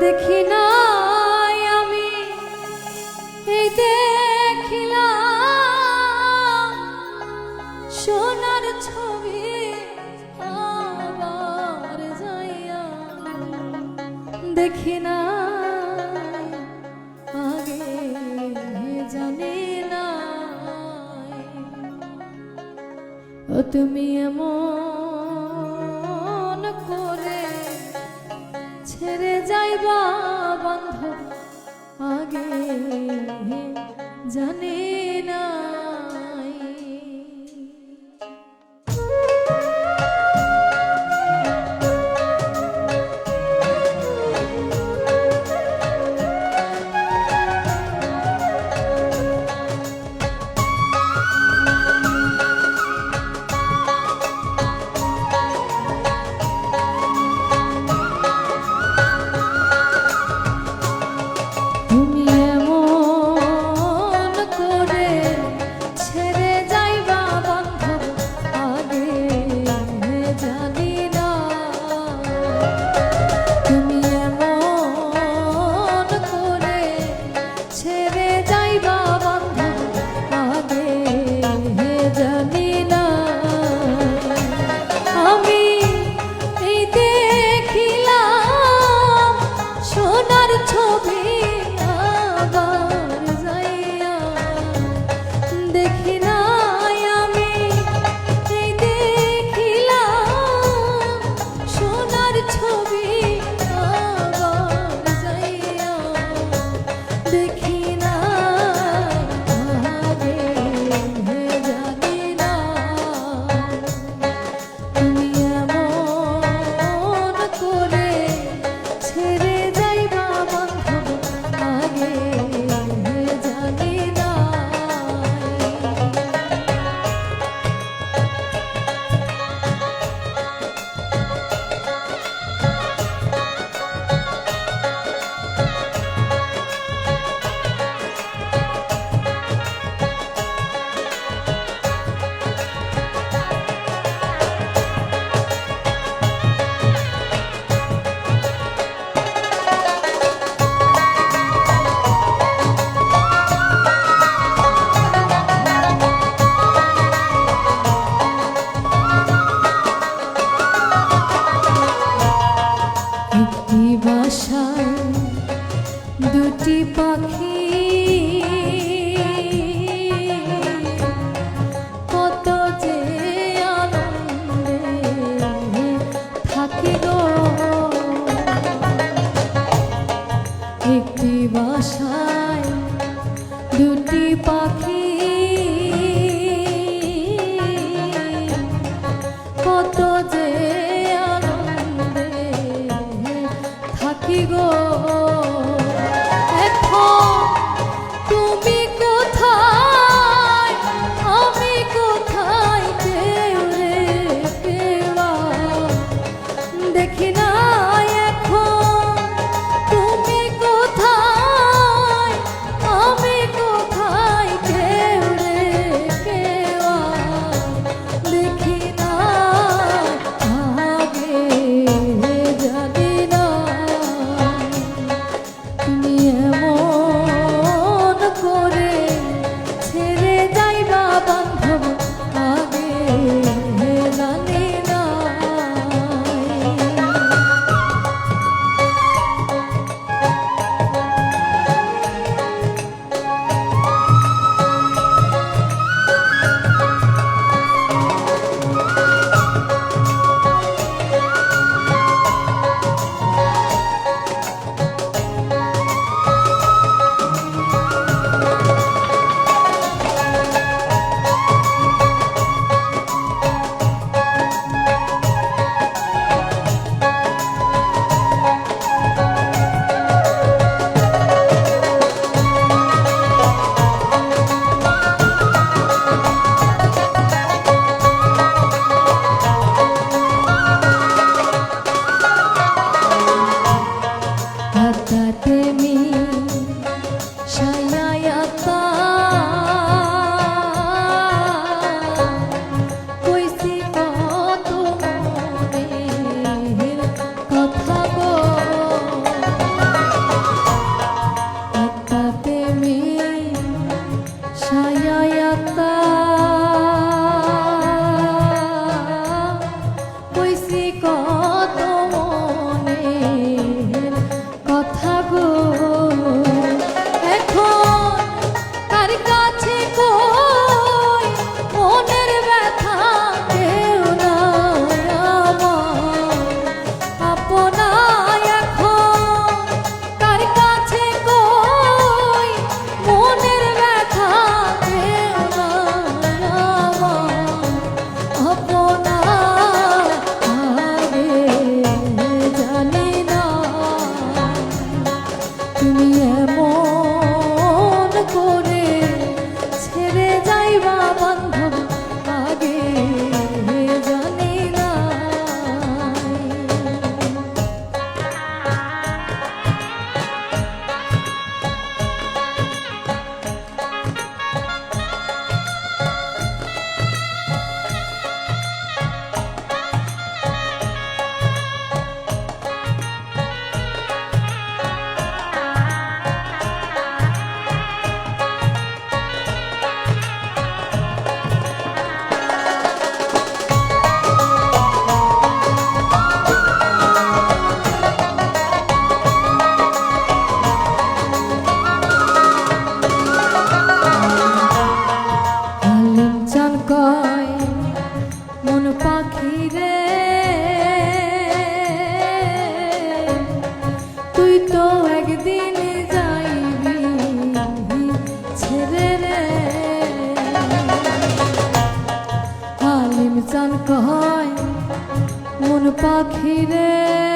দেখি নাই আমি এই দেখিলাম সোনার ছবি আবার যাইয়া দেখি না আগে জানি না ও তুমি এমন করে ছেড়ে যাইবা বান্ধব আগে জানি না দুটি পাখি কত যে আনন্দে থাকি গো একটি বাসায় দুটি পাখি কত যে আনন্দে থাকি গো তুমি কোথায় আমি কোথায় কেউ রে কেওয়া দেখি না এখন তুমি কোথায় আমি কোথায় কেউ রে কেওয়া দেখি না আগে জানি না তুমি এমন করে ছেড়ে যাইবা বান্ধব আগে জানি না তুমি এমন করে ছেড়ে যাইবা বান্ধব আগে জানি না। কয় মন পাখি রে তুই তো একদিন যাইবি ছেড়ে রে। হালিম চান কয় মন পাখি রে